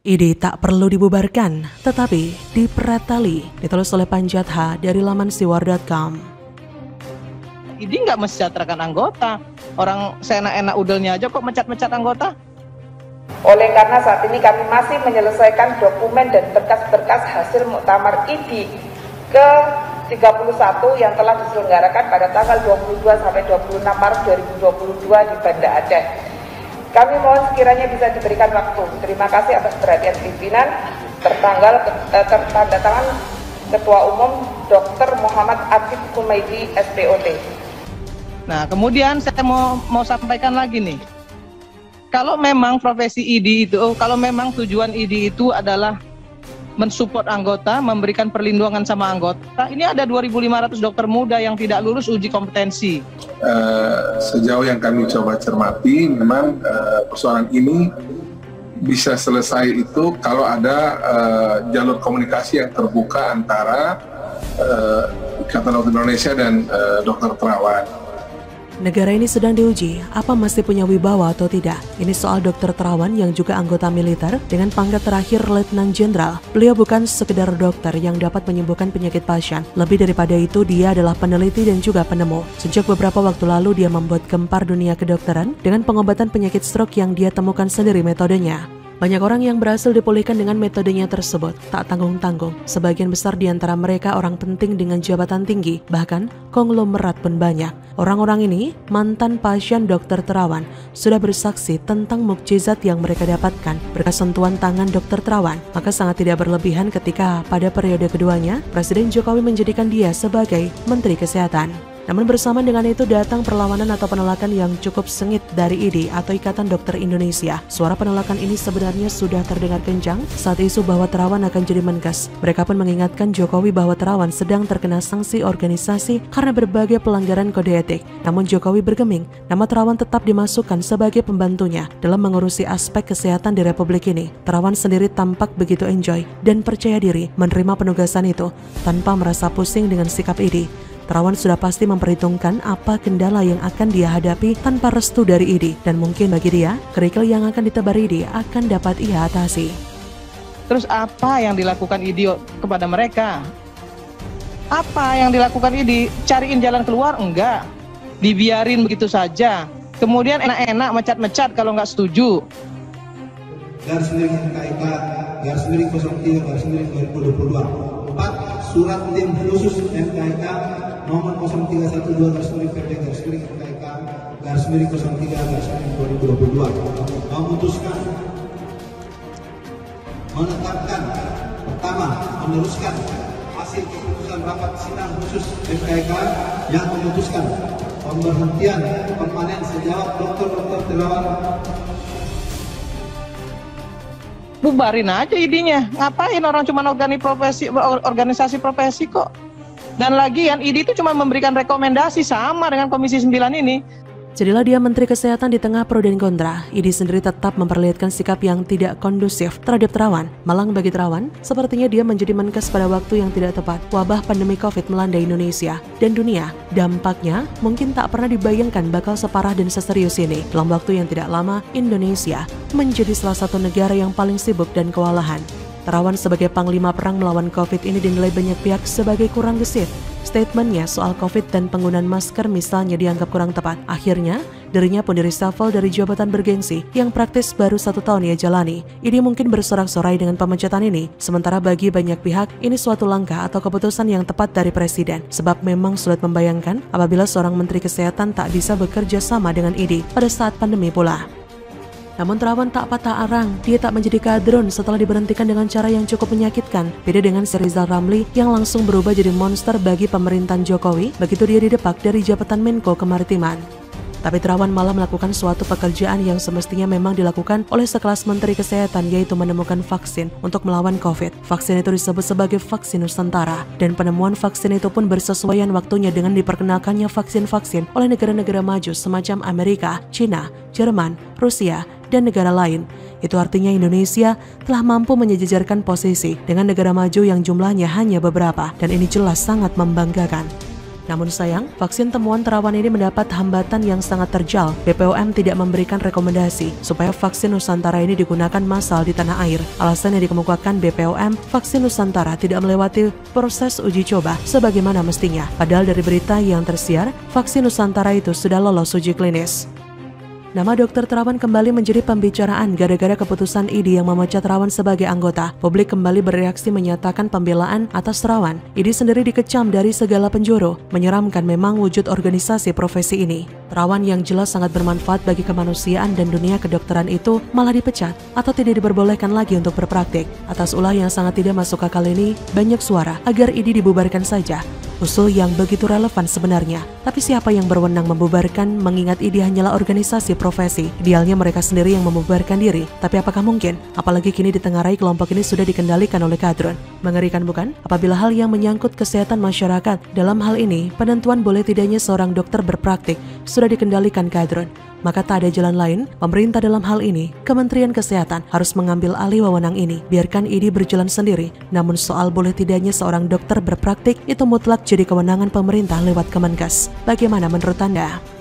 ID tak perlu dibubarkan, tetapi dipreteli, ditulis oleh Panjat H dari laman siwar.com. ID nggak mensejahterakan anggota. Orang seenak-enak udelnya aja kok mecat-mecat anggota. Oleh karena saat ini kami masih menyelesaikan dokumen dan berkas-berkas hasil muktamar ID ke 31 yang telah diselenggarakan pada tanggal 22 sampai 26 Maret 2022 di Banda Aceh. Kami mohon sekiranya bisa diberikan waktu. Terima kasih atas perhatian pimpinan. Tertanda tangan Ketua Umum Dr. Muhammad Atif Kumaidi, SPOT. Nah, kemudian saya mau sampaikan lagi nih. Kalau memang profesi ID itu, kalau memang tujuan ID itu adalah mensupport anggota, memberikan perlindungan sama anggota, ini ada 2.500 dokter muda yang tidak lulus uji kompetensi. Sejauh yang kami coba cermati, memang persoalan ini bisa selesai itu kalau ada jalur komunikasi yang terbuka antara Ikatan Dokter Indonesia dan dokter terawan. Negara ini sedang diuji, apa masih punya wibawa atau tidak? Ini soal Dokter Terawan yang juga anggota militer dengan pangkat terakhir Letnan Jenderal. Beliau bukan sekedar dokter yang dapat menyembuhkan penyakit pasien. Lebih daripada itu, dia adalah peneliti dan juga penemu. Sejak beberapa waktu lalu, dia membuat gempar dunia kedokteran dengan pengobatan penyakit stroke yang dia temukan sendiri metodenya. Banyak orang yang berhasil dipulihkan dengan metodenya tersebut, tak tanggung-tanggung. Sebagian besar di antara mereka orang penting dengan jabatan tinggi, bahkan konglomerat pun banyak. Orang-orang ini, mantan pasien Dokter Terawan, sudah bersaksi tentang mukjizat yang mereka dapatkan berkat sentuhan tangan Dokter Terawan. Maka sangat tidak berlebihan ketika pada periode keduanya, Presiden Jokowi menjadikan dia sebagai Menteri Kesehatan. Namun bersamaan dengan itu datang perlawanan atau penolakan yang cukup sengit dari ID atau Ikatan Dokter Indonesia. Suara penolakan ini sebenarnya sudah terdengar kencang saat isu bahwa Terawan akan jadi Menkes. Mereka pun mengingatkan Jokowi bahwa Terawan sedang terkena sanksi organisasi karena berbagai pelanggaran kode etik. Namun Jokowi bergeming, nama Terawan tetap dimasukkan sebagai pembantunya dalam mengurusi aspek kesehatan di Republik ini. Terawan sendiri tampak begitu enjoy dan percaya diri menerima penugasan itu tanpa merasa pusing dengan sikap ID. Terawan sudah pasti memperhitungkan apa kendala yang akan dia hadapi tanpa restu dari ID, dan mungkin bagi dia, kerikil yang akan ditebar ID akan dapat ia atasi. Terus apa yang dilakukan ID kepada mereka? Apa yang dilakukan ID? Cariin jalan keluar? Enggak. Dibiarin begitu saja. Kemudian enak-enak mecat-mecat kalau nggak setuju. Garis miring KIK, garis miring 03, garis miring 2022. 4. Surat tim khusus MKIK nomor 0312 garis miring PP garis miring MKIK garis miring 03 garis miring 2022 memutuskan menetapkan pertama meneruskan hasil keputusan rapat sidang khusus MKIK yang memutuskan pemberhentian permanen sejawat Dokter Terawan. Bubarin aja ID-nya. Ngapain orang cuma organisasi profesi kok. Dan lagian ID itu cuma memberikan rekomendasi sama dengan Komisi 9 ini. Jadilah dia Menteri Kesehatan di tengah pro dan kontra. ID sendiri tetap memperlihatkan sikap yang tidak kondusif terhadap Terawan. Malang bagi Terawan, sepertinya dia menjadi Menkes pada waktu yang tidak tepat. Wabah pandemi COVID melanda Indonesia dan dunia. Dampaknya mungkin tak pernah dibayangkan bakal separah dan seserius ini. Dalam waktu yang tidak lama, Indonesia menjadi salah satu negara yang paling sibuk dan kewalahan. Terawan sebagai panglima perang melawan COVID ini dinilai banyak pihak sebagai kurang gesit. Statementnya soal COVID dan penggunaan masker misalnya dianggap kurang tepat. Akhirnya, dirinya pun direshuffle dari jabatan bergengsi yang praktis baru 1 tahun ia jalani. Ini mungkin bersorak-sorai dengan pemecatan ini. Sementara bagi banyak pihak, ini suatu langkah atau keputusan yang tepat dari Presiden. Sebab memang sulit membayangkan apabila seorang Menteri Kesehatan tak bisa bekerja sama dengan ID pada saat pandemi pula. Namun Terawan tak patah arang, dia tak menjadi kadrun setelah diberhentikan dengan cara yang cukup menyakitkan. Beda dengan Rizal Ramli yang langsung berubah jadi monster bagi pemerintahan Jokowi, begitu dia didepak dari jabatan Menko Kemaritiman. Tapi Terawan malah melakukan suatu pekerjaan yang semestinya memang dilakukan oleh sekelas Menteri Kesehatan, yaitu menemukan vaksin untuk melawan COVID. Vaksin itu disebut sebagai vaksin Nusantara, dan penemuan vaksin itu pun bersesuaian waktunya dengan diperkenalkannya vaksin-vaksin oleh negara-negara maju semacam Amerika, China, Jerman, Rusia, dan negara lain. Itu artinya Indonesia telah mampu menyejajarkan posisi dengan negara maju yang jumlahnya hanya beberapa, dan ini jelas sangat membanggakan. Namun sayang, vaksin temuan terawan ini mendapat hambatan yang sangat terjal. BPOM tidak memberikan rekomendasi supaya vaksin Nusantara ini digunakan massal di tanah air. Alasan yang dikemukakan BPOM, vaksin Nusantara tidak melewati proses uji coba sebagaimana mestinya. Padahal dari berita yang tersiar, vaksin Nusantara itu sudah lolos uji klinis. Nama Dr. Terawan kembali menjadi pembicaraan gara-gara keputusan ID yang memecat Terawan sebagai anggota. Publik kembali bereaksi menyatakan pembelaan atas Terawan. ID sendiri dikecam dari segala penjuru. Menyeramkan memang wujud organisasi profesi ini. Terawan yang jelas sangat bermanfaat bagi kemanusiaan dan dunia kedokteran itu malah dipecat atau tidak diperbolehkan lagi untuk berpraktik. Atas ulah yang sangat tidak masuk akal ini, banyak suara agar ID dibubarkan saja. Usul yang begitu relevan sebenarnya. Tapi siapa yang berwenang membubarkan mengingat ID hanyalah organisasi profesi? Idealnya mereka sendiri yang membubarkan diri. Tapi apakah mungkin? Apalagi kini ditengarai kelompok ini sudah dikendalikan oleh kadrun. Mengerikan bukan? Apabila hal yang menyangkut kesehatan masyarakat, dalam hal ini penentuan boleh tidaknya seorang dokter berpraktik sudah dikendalikan kadrun. Maka tak ada jalan lain, pemerintah dalam hal ini, Kementerian Kesehatan harus mengambil alih wewenang ini. Biarkan ID berjalan sendiri, namun soal boleh tidaknya seorang dokter berpraktik itu mutlak jadi kewenangan pemerintah lewat Kemenkes. Bagaimana menurut Anda?